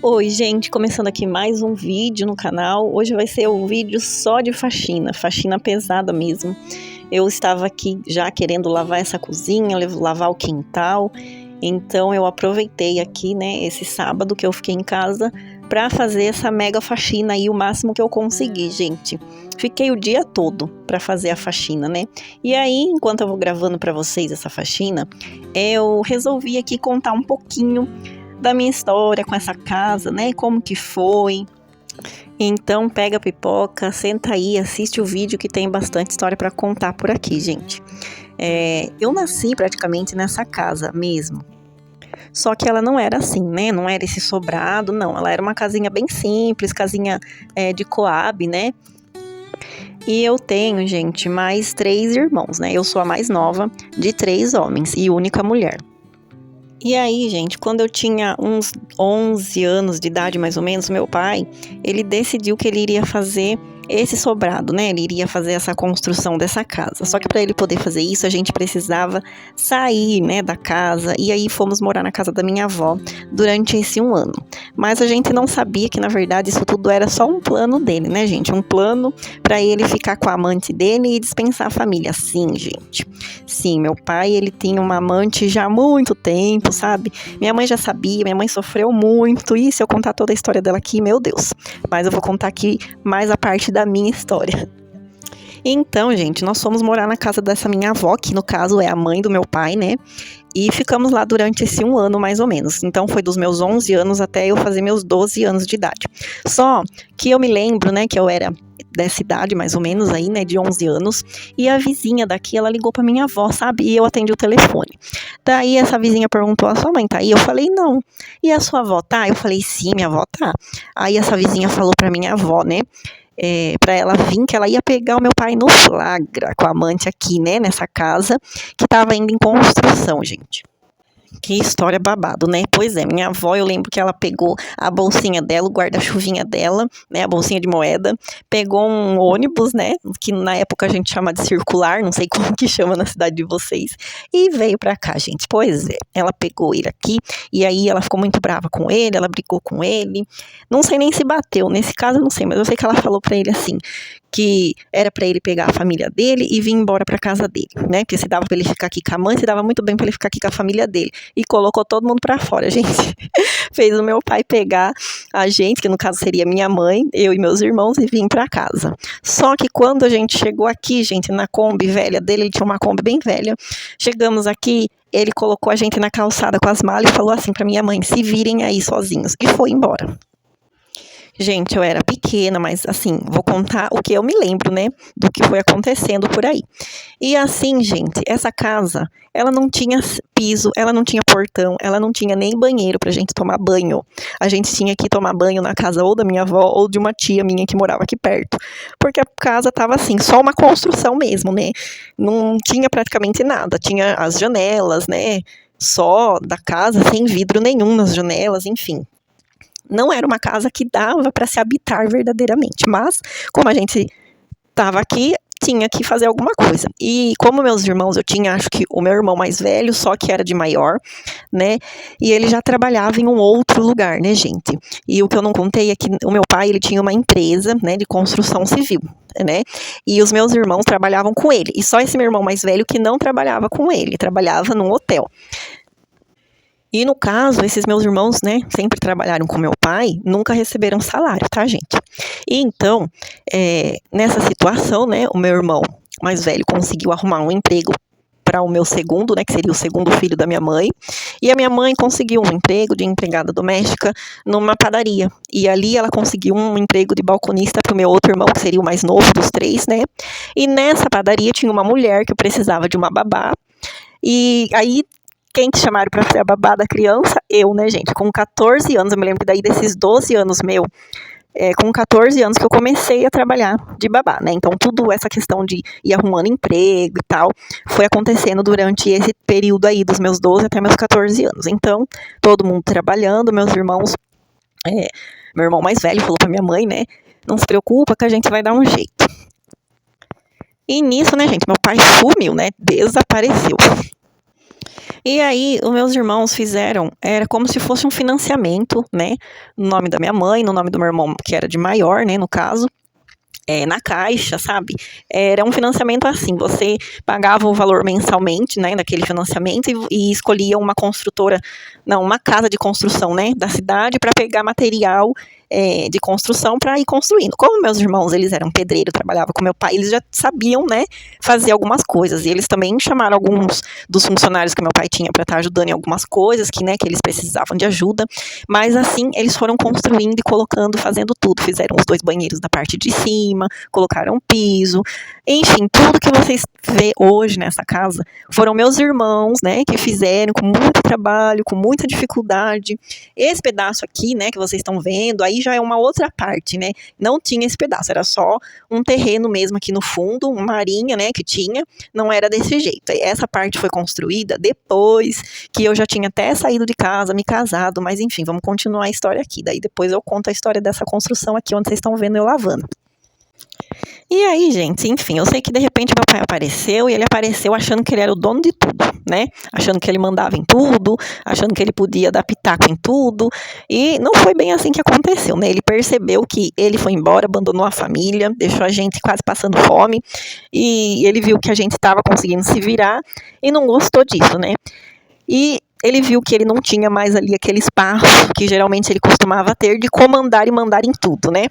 Oi gente, começando aqui mais um vídeo no canal. Hoje vai ser um vídeo só de faxina, faxina pesada mesmo. Eu estava aqui já querendo lavar essa cozinha, lavar o quintal. Então eu aproveitei aqui, né, esse sábado que eu fiquei em casa para fazer essa mega faxina aí, o máximo que eu consegui, gente. Fiquei o dia todo para fazer a faxina, né? E aí, enquanto eu vou gravando para vocês essa faxina, eu resolvi aqui contar um pouquinho da minha história com essa casa, né? Como que foi. Então pega a pipoca, senta aí, assiste o vídeo que tem bastante história para contar por aqui, gente. Eu nasci praticamente nessa casa mesmo. Só que ela não era assim, né? Não era esse sobrado, não. Ela era uma casinha bem simples, casinha de Coab, né? E eu tenho, gente, mais 3 irmãos, né? Eu sou a mais nova de 3 homens e única mulher. E aí, gente, quando eu tinha uns 11 anos de idade, mais ou menos, meu pai, ele decidiu que ele iria fazer esse sobrado, né? Ele iria fazer essa construção dessa casa. Só que para ele poder fazer isso, a gente precisava sair, né, da casa. E aí fomos morar na casa da minha avó durante esse 1 ano. Mas a gente não sabia que, na verdade, isso tudo era só um plano dele, né, gente? Um plano para ele ficar com a amante dele e dispensar a família. Sim, gente. Sim, meu pai, ele tinha uma amante já há muito tempo, sabe? Minha mãe já sabia, minha mãe sofreu muito. E se eu contar toda a história dela aqui, meu Deus. Mas eu vou contar aqui mais a parte da minha história. Então, gente, nós fomos morar na casa dessa minha avó, que no caso é a mãe do meu pai, né? E ficamos lá durante esse 1 ano, mais ou menos. Então, foi dos meus 11 anos até eu fazer meus 12 anos de idade. Só que eu me lembro, né, que eu era dessa idade, mais ou menos, aí, né, de 11 anos, e a vizinha daqui, ela ligou pra minha avó, sabe? E eu atendi o telefone. Daí, essa vizinha perguntou, a sua mãe tá aí? Eu falei, não. E a sua avó tá? Eu falei, sim, minha avó tá. Aí, essa vizinha falou pra minha avó, né, para ela vir, que ela ia pegar o meu pai no flagra com a amante aqui, né, nessa casa, que estava ainda em construção, gente. Que história babado, né? Pois é, minha avó, eu lembro que ela pegou a bolsinha dela, o guarda-chuvinha dela, né, a bolsinha de moeda, pegou um ônibus, né, que na época a gente chama de circular, não sei como que chama na cidade de vocês, e veio pra cá, gente. Pois é, ela pegou ele aqui, e aí ela ficou muito brava com ele, ela brigou com ele, não sei nem se bateu, nesse caso eu não sei, mas eu sei que ela falou pra ele assim, que era pra ele pegar a família dele e vir embora pra casa dele, né, porque se dava pra ele ficar aqui com a mãe, se dava muito bem pra ele ficar aqui com a família dele, e colocou todo mundo pra fora, gente. Fez o meu pai pegar a gente, que no caso seria minha mãe, eu e meus irmãos, e vir pra casa. Só que quando a gente chegou aqui, gente, na Kombi velha dele, ele tinha uma Kombi bem velha, chegamos aqui, ele colocou a gente na calçada com as malas e falou assim pra minha mãe, se virem aí sozinhos, e foi embora. Gente, eu era pequena, mas assim, vou contar o que eu me lembro, né, do que foi acontecendo por aí. E assim, gente, essa casa, ela não tinha piso, ela não tinha portão, ela não tinha nem banheiro pra gente tomar banho. A gente tinha que tomar banho na casa ou da minha avó ou de uma tia minha que morava aqui perto. Porque a casa tava assim, só uma construção mesmo, né? Não tinha praticamente nada. Tinha as janelas, né? Só da casa, sem vidro nenhum nas janelas, enfim. Não era uma casa que dava para se habitar verdadeiramente, mas como a gente estava aqui, tinha que fazer alguma coisa. E como meus irmãos, eu tinha, acho que o meu irmão mais velho, só que era de maior, né? E ele já trabalhava em um outro lugar, né, gente? E o que eu não contei é que o meu pai, ele tinha uma empresa, né, de construção civil, né? E os meus irmãos trabalhavam com ele. E só esse meu irmão mais velho que não trabalhava com ele, trabalhava num hotel. E no caso, esses meus irmãos, né, sempre trabalharam com meu pai, nunca receberam salário, tá, gente? E então, nessa situação, né, o meu irmão mais velho conseguiu arrumar um emprego para o meu segundo, né, que seria o segundo filho da minha mãe, e a minha mãe conseguiu um emprego de empregada doméstica numa padaria, e ali ela conseguiu um emprego de balconista para o meu outro irmão, que seria o mais novo dos 3, né, e nessa padaria tinha uma mulher que precisava de uma babá, e aí quem que chamaram para ser a babá da criança? Eu, né, gente? Com 14 anos, eu me lembro que daí desses 12 anos com 14 anos que eu comecei a trabalhar de babá, né? Então, tudo essa questão de ir arrumando emprego e tal, foi acontecendo durante esse período aí, dos meus 12 até meus 14 anos. Então, todo mundo trabalhando, meus irmãos, meu irmão mais velho falou pra minha mãe, né? Não se preocupa que a gente vai dar um jeito. E nisso, né, gente, meu pai sumiu, né? Desapareceu. E aí, os meus irmãos fizeram, era como se fosse um financiamento, né? No nome da minha mãe, no nome do meu irmão, que era de maior, né, no caso. Na Caixa, sabe? Era um financiamento assim, você pagava o valor mensalmente, né, daquele financiamento e escolhia uma construtora, não, uma casa de construção, né, da cidade para pegar material de construção para ir construindo. Como meus irmãos, eles eram pedreiros, trabalhavam com meu pai, eles já sabiam, né, fazer algumas coisas. E eles também chamaram alguns dos funcionários que meu pai tinha para estar ajudando em algumas coisas que, né, que eles precisavam de ajuda. Mas assim, eles foram construindo e colocando, fazendo tudo. Fizeram os 2 banheiros da parte de cima, colocaram piso, enfim, tudo que vocês vê hoje nessa casa foram meus irmãos, né, que fizeram com muito trabalho, com muita dificuldade. Esse pedaço aqui, né, que vocês estão vendo, aí já é uma outra parte, né, não tinha esse pedaço, era só um terreno mesmo aqui no fundo, uma arinha, né, que tinha, não era desse jeito. Essa parte foi construída depois que eu já tinha até saído de casa, me casado, mas enfim, vamos continuar a história aqui. Daí depois eu conto a história dessa construção aqui, onde vocês estão vendo eu lavando. E aí, gente, enfim, eu sei que de repente meu pai apareceu e ele apareceu achando que ele era o dono de tudo, né? Achando que ele mandava em tudo, achando que ele podia dar pitaco em tudo. E não foi bem assim que aconteceu, né? Ele percebeu que ele foi embora, abandonou a família, deixou a gente quase passando fome. E ele viu que a gente estava conseguindo se virar e não gostou disso, né? E ele viu que ele não tinha mais ali aquele espaço que geralmente ele costumava ter de comandar e mandar em tudo, né?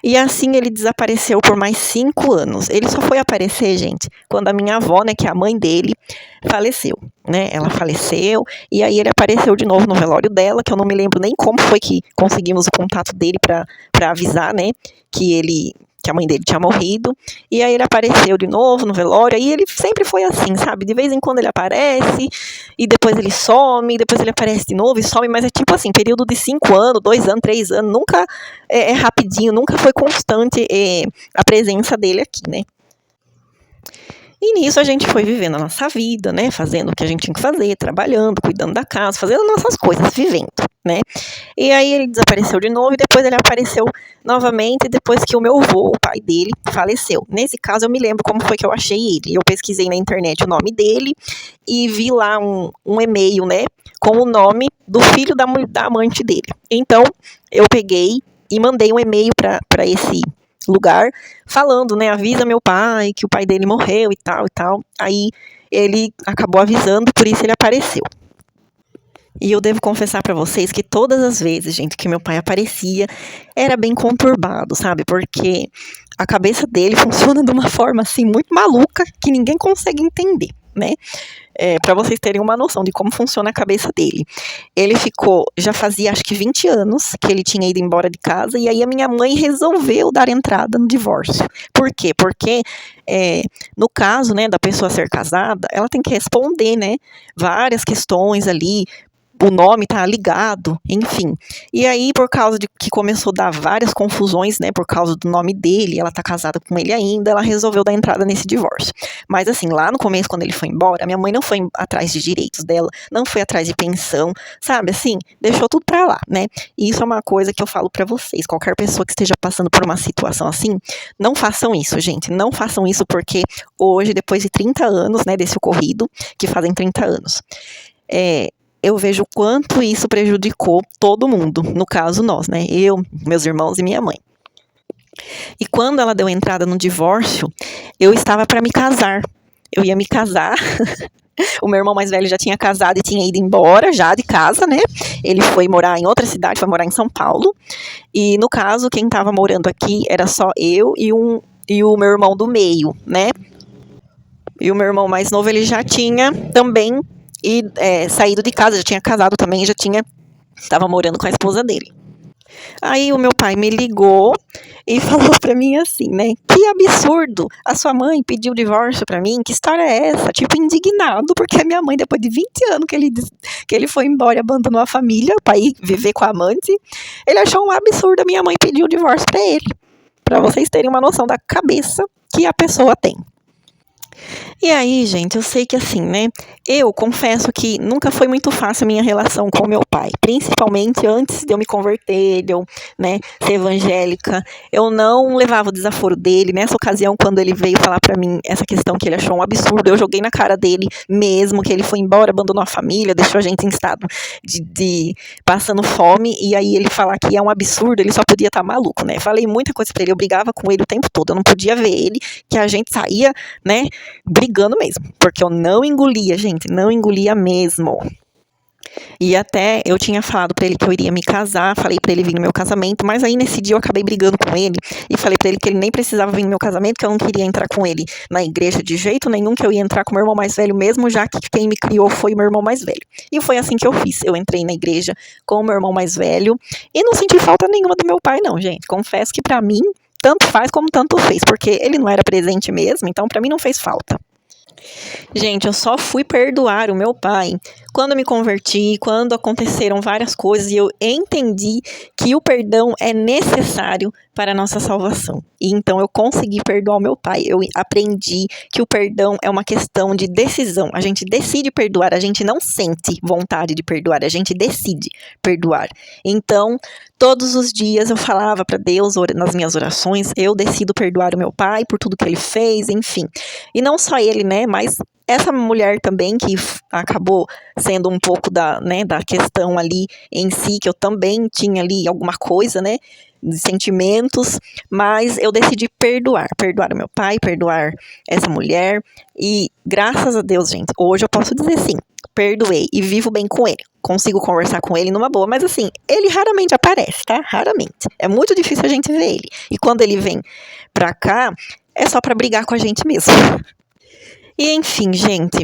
E assim ele desapareceu por mais 5 anos. Ele só foi aparecer, gente, quando a minha avó, né, que é a mãe dele, faleceu, né? Ela faleceu e aí ele apareceu de novo no velório dela, que eu não me lembro nem como foi que conseguimos o contato dele para avisar, né, que a mãe dele tinha morrido. E aí ele apareceu de novo no velório, e ele sempre foi assim, sabe? De vez em quando ele aparece, e depois ele some, depois ele aparece de novo e some, mas é tipo assim, período de 5 anos, 2 anos, 3 anos, nunca é rapidinho, nunca foi constante a presença dele aqui, né? E nisso a gente foi vivendo a nossa vida, né? Fazendo o que a gente tinha que fazer, trabalhando, cuidando da casa, fazendo nossas coisas, vivendo, né? E aí ele desapareceu de novo e depois ele apareceu novamente depois que o meu avô, o pai dele, faleceu. Nesse caso eu me lembro como foi que eu achei ele. Eu pesquisei na internet o nome dele e vi lá um e-mail, né? Com o nome do filho da amante dele. Então eu peguei e mandei um e-mail para esse lugar, falando, né, avisa meu pai que o pai dele morreu e tal e tal. Aí ele acabou avisando, por isso ele apareceu. E eu devo confessar pra vocês que todas as vezes, gente, que meu pai aparecia, era bem conturbado, sabe? Porque a cabeça dele funciona de uma forma assim muito maluca que ninguém consegue entender, né? Para vocês terem uma noção de como funciona a cabeça dele. Ele ficou, já fazia acho que 20 anos que ele tinha ido embora de casa, e aí a minha mãe resolveu dar entrada no divórcio. Por quê? Porque no caso, né, da pessoa ser casada, ela tem que responder, né, várias questões ali, o nome tá ligado, enfim. E aí, por causa de que começou a dar várias confusões, né, por causa do nome dele, ela tá casada com ele ainda, ela resolveu dar entrada nesse divórcio. Mas assim, lá no começo, quando ele foi embora, a minha mãe não foi atrás de direitos dela, não foi atrás de pensão, sabe, assim, deixou tudo pra lá, né. E isso é uma coisa que eu falo pra vocês, qualquer pessoa que esteja passando por uma situação assim, não façam isso, gente, não façam isso, porque hoje, depois de 30 anos, né, desse ocorrido, que fazem 30 anos, eu vejo o quanto isso prejudicou todo mundo, no caso nós, né? Eu, meus irmãos e minha mãe. E quando ela deu entrada no divórcio, eu estava para me casar. Eu ia me casar. O meu irmão mais velho já tinha casado e tinha ido embora já de casa, né? Ele foi morar em outra cidade, foi morar em São Paulo. E no caso, quem estava morando aqui era só eu e o meu irmão do meio, né? E o meu irmão mais novo, ele já tinha também saído de casa, já tinha casado também, estava morando com a esposa dele. Aí o meu pai me ligou e falou pra mim assim, né? Que absurdo! A sua mãe pediu divórcio pra mim? Que história é essa? Tipo, indignado, porque a minha mãe, depois de 20 anos que ele foi embora e abandonou a família pra ir viver com a amante, ele achou um absurdo a minha mãe pedir o divórcio pra ele. Pra vocês terem uma noção da cabeça que a pessoa tem. E aí, gente, eu sei que assim, né? Eu confesso que nunca foi muito fácil a minha relação com meu pai, principalmente antes de eu me converter, de eu, né, ser evangélica. Eu não levava o desaforo dele. Nessa ocasião, quando ele veio falar pra mim essa questão que ele achou um absurdo, eu joguei na cara dele mesmo, que ele foi embora, abandonou a família, deixou a gente em estado de passando fome, e aí ele falar que é um absurdo, ele só podia estar maluco, né? Falei muita coisa pra ele, eu brigava com ele o tempo todo, eu não podia ver ele, que a gente saía, né, brigando mesmo, porque eu não engolia, gente, não engolia mesmo. E até eu tinha falado pra ele que eu iria me casar, falei pra ele vir no meu casamento, mas aí nesse dia eu acabei brigando com ele e falei pra ele que ele nem precisava vir no meu casamento, que eu não queria entrar com ele na igreja de jeito nenhum, que eu ia entrar com o meu irmão mais velho mesmo, já que quem me criou foi o meu irmão mais velho. E foi assim que eu fiz. Eu entrei na igreja com o meu irmão mais velho e não senti falta nenhuma do meu pai, não, gente. Confesso que pra mim tanto faz como tanto fez, porque ele não era presente mesmo, então pra mim não fez falta. Gente, eu só fui perdoar o meu pai quando eu me converti, quando aconteceram várias coisas e eu entendi que o perdão é necessário para a nossa salvação. E então eu consegui perdoar o meu pai. Eu aprendi que o perdão é uma questão de decisão. A gente decide perdoar, a gente não sente vontade de perdoar, a gente decide perdoar. Então, todos os dias eu falava para Deus nas minhas orações, eu decido perdoar o meu pai por tudo que ele fez, enfim. E não só ele, né, mas essa mulher também que acabou sendo um pouco da questão ali em si, que eu também tinha ali alguma coisa, né, de sentimentos, mas eu decidi perdoar o meu pai, perdoar essa mulher, e graças a Deus, gente, hoje eu posso dizer sim, perdoei e vivo bem com ele, consigo conversar com ele numa boa, mas assim, ele raramente aparece, tá? Raramente, é muito difícil a gente ver ele, e quando ele vem pra cá, é só pra brigar com a gente mesmo. E enfim, gente,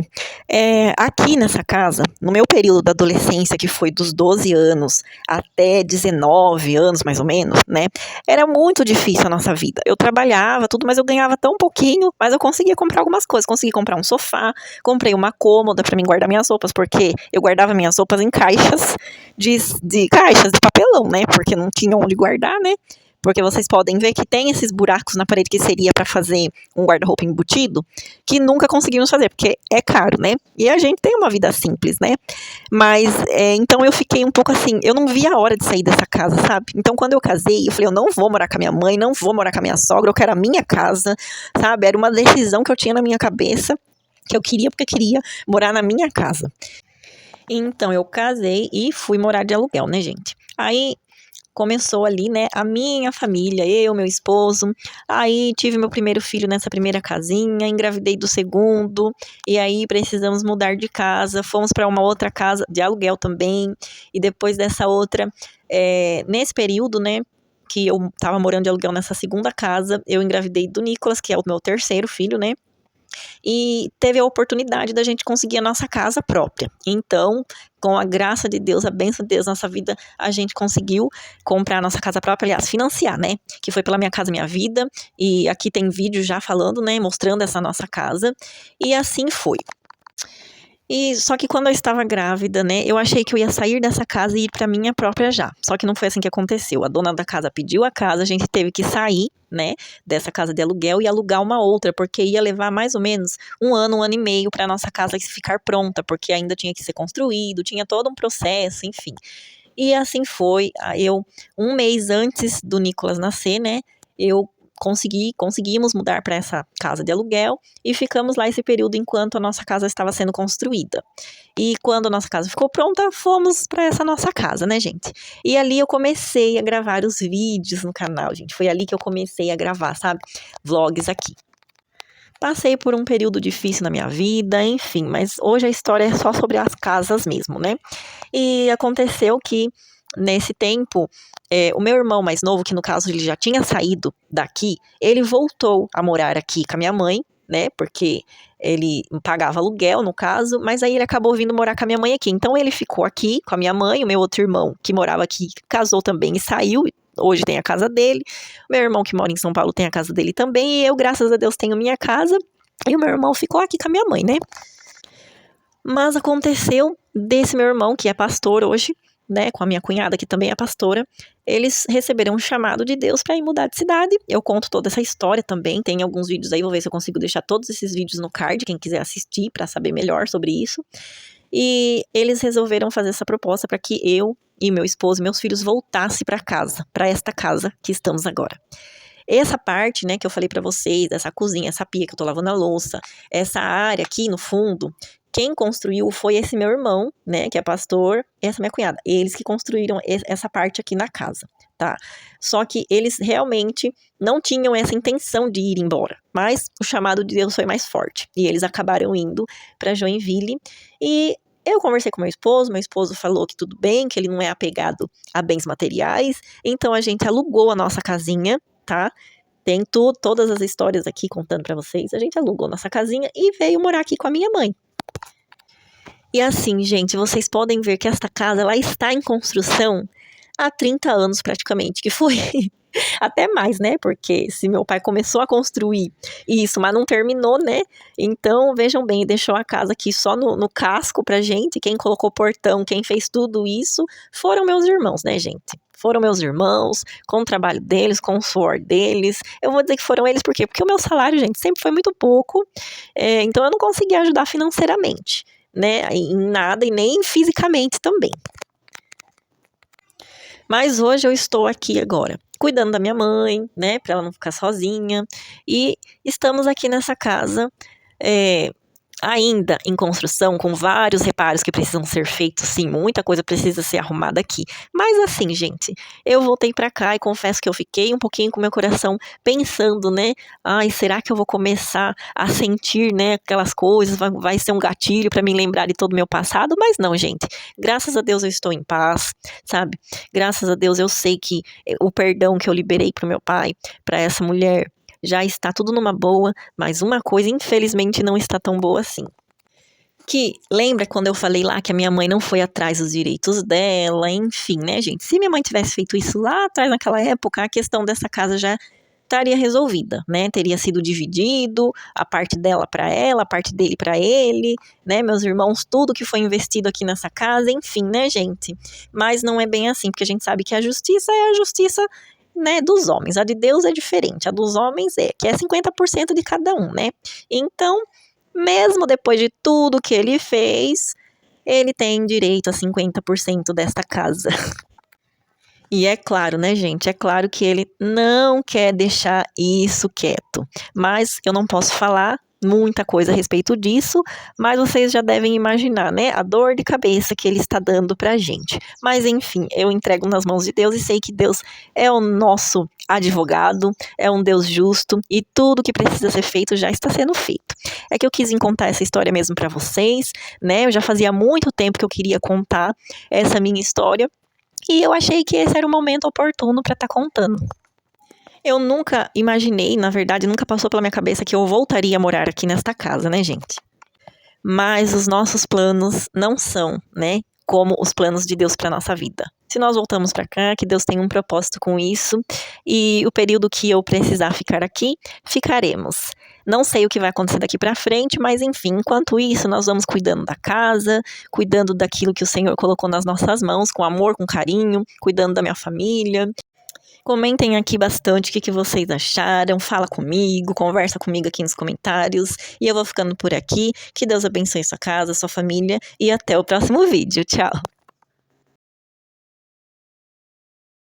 aqui nessa casa, no meu período da adolescência, que foi dos 12 anos até 19 anos, mais ou menos, né? Era muito difícil a nossa vida. Eu trabalhava, tudo, mas eu ganhava tão pouquinho, mas eu conseguia comprar algumas coisas. Consegui comprar um sofá, comprei uma cômoda para mim guardar minhas roupas, porque eu guardava minhas roupas em caixas caixas de papelão, né? Porque não tinha onde guardar, né? Porque vocês podem ver que tem esses buracos na parede que seria para fazer um guarda-roupa embutido, que nunca conseguimos fazer, porque é caro, né? E a gente tem uma vida simples, né? Mas, então eu fiquei um pouco assim, eu não via a hora de sair dessa casa, sabe? Então quando eu casei, eu falei, eu não vou morar com a minha mãe, não vou morar com a minha sogra, eu quero a minha casa, sabe? Era uma decisão que eu tinha na minha cabeça, que eu queria porque queria morar na minha casa. Então eu casei e fui morar de aluguel, né, gente? Aí começou ali, né, a minha família, eu, meu esposo, aí tive meu primeiro filho nessa primeira casinha, engravidei do segundo, e aí precisamos mudar de casa, fomos para uma outra casa de aluguel também, e depois dessa outra, nesse período, né, que eu tava morando de aluguel nessa segunda casa, eu engravidei do Nicolas, que é o meu terceiro filho, né, e teve a oportunidade da gente conseguir a nossa casa própria. Então, com a graça de Deus, a bênção de Deus na nossa vida, a gente conseguiu comprar a nossa casa própria, aliás, financiar, né? Que foi pela Minha Casa Minha Vida, e aqui tem vídeo já falando, né, mostrando essa nossa casa, e assim foi. E só que quando eu estava grávida, né, eu achei que eu ia sair dessa casa e ir para minha própria já. Só que não foi assim que aconteceu. A dona da casa pediu a casa, a gente teve que sair, né, dessa casa de aluguel e alugar uma outra, porque ia levar mais ou menos um ano e meio para nossa casa ficar pronta, porque ainda tinha que ser construído, tinha todo um processo, enfim. E assim foi. Um mês antes do Nicolas nascer, né, eu conseguimos mudar para essa casa de aluguel e ficamos lá esse período enquanto a nossa casa estava sendo construída. E quando a nossa casa ficou pronta, fomos para essa nossa casa, né, gente? E ali eu comecei a gravar os vídeos no canal, gente. Foi ali que eu comecei a gravar, sabe? Vlogs aqui. Passei por um período difícil na minha vida, enfim, mas hoje a história é só sobre as casas mesmo, né? E aconteceu que, nesse tempo, o meu irmão mais novo, que no caso ele já tinha saído daqui, ele voltou a morar aqui com a minha mãe, né? Porque ele pagava aluguel, no caso, mas aí ele acabou vindo morar com a minha mãe aqui. Então ele ficou aqui com a minha mãe, o meu outro irmão, que morava aqui, casou também e saiu. Hoje tem a casa dele. O meu irmão que mora em São Paulo tem a casa dele também. E eu, graças a Deus, tenho minha casa. E o meu irmão ficou aqui com a minha mãe, né? Mas aconteceu desse meu irmão, que é pastor hoje, né, com a minha cunhada, que também é pastora, eles receberam um chamado de Deus para ir mudar de cidade. Eu conto toda essa história também, tem alguns vídeos aí, vou ver se eu consigo deixar todos esses vídeos no card, quem quiser assistir para saber melhor sobre isso. E eles resolveram fazer essa proposta para que eu e meu esposo e meus filhos voltassem para casa, para esta casa que estamos agora. Essa parte, né, que eu falei pra vocês, essa cozinha, essa pia que eu tô lavando a louça, essa área aqui no fundo, quem construiu foi esse meu irmão, né, que é pastor, e essa minha cunhada. Eles que construíram essa parte aqui na casa, tá? Só que eles realmente não tinham essa intenção de ir embora, mas o chamado de Deus foi mais forte. E eles acabaram indo pra Joinville e eu conversei com meu esposo falou que tudo bem, que ele não é apegado a bens materiais, então a gente alugou a nossa casinha, tá? Tem todas as histórias aqui contando pra vocês. A gente alugou nossa casinha e veio morar aqui com a minha mãe. E assim, gente, vocês podem ver que esta casa, ela está em construção há 30 anos praticamente, que foi até mais, né? Porque se meu pai começou a construir isso, mas não terminou, né? Então, vejam bem, deixou a casa aqui só no casco pra gente. Quem colocou portão, quem fez tudo isso, foram meus irmãos, né, gente? Foram meus irmãos, com o trabalho deles, com o suor deles. Eu vou dizer que foram eles, por quê? Porque o meu salário, gente, sempre foi muito pouco. Então, eu não conseguia ajudar financeiramente, né? Em nada e nem fisicamente também. Mas hoje eu estou aqui agora, cuidando da minha mãe, né, para ela não ficar sozinha. E estamos aqui nessa casa, ainda em construção, com vários reparos que precisam ser feitos, sim, muita coisa precisa ser arrumada aqui. Mas assim, gente, eu voltei pra cá e confesso que eu fiquei um pouquinho com meu coração pensando, né, ai, será que eu vou começar a sentir, né, aquelas coisas, vai ser um gatilho pra me lembrar de todo o meu passado? Mas não, gente, graças a Deus eu estou em paz, sabe? Graças a Deus eu sei que o perdão que eu liberei pro meu pai, pra essa mulher, já está tudo numa boa, mas uma coisa infelizmente não está tão boa assim. Que lembra quando eu falei lá que a minha mãe não foi atrás dos direitos dela, enfim, né, gente? Se minha mãe tivesse feito isso lá atrás naquela época, a questão dessa casa já estaria resolvida, né? Teria sido dividido, a parte dela para ela, a parte dele para ele, né? Meus irmãos, tudo que foi investido aqui nessa casa, enfim, né, gente? Mas não é bem assim, porque a gente sabe que a justiça é a justiça, né, dos homens. A de Deus é diferente, a dos homens que é 50% de cada um, né? Então, mesmo depois de tudo que ele fez, ele tem direito a 50% desta casa. E é claro, né, gente? É claro que ele não quer deixar isso quieto. Mas eu não posso falar muita coisa a respeito disso, mas vocês já devem imaginar, né? A dor de cabeça que ele está dando pra gente. Mas enfim, eu entrego nas mãos de Deus e sei que Deus é o nosso advogado, é um Deus justo e tudo que precisa ser feito já está sendo feito. É que eu quis contar essa história mesmo pra vocês, né? Eu já fazia muito tempo que eu queria contar essa minha história. E eu achei que esse era o momento oportuno para estar contando. Eu nunca imaginei, na verdade, nunca passou pela minha cabeça que eu voltaria a morar aqui nesta casa, né, gente? Mas os nossos planos não são, né, como os planos de Deus para nossa vida. Se nós voltamos para cá, que Deus tem um propósito com isso, e o período que eu precisar ficar aqui, ficaremos. Não sei o que vai acontecer daqui para frente, mas enfim, enquanto isso, nós vamos cuidando da casa, cuidando daquilo que o Senhor colocou nas nossas mãos, com amor, com carinho, cuidando da minha família. Comentem aqui bastante o que vocês acharam, fala comigo, conversa comigo aqui nos comentários. E eu vou ficando por aqui. Que Deus abençoe sua casa, sua família e até o próximo vídeo. Tchau!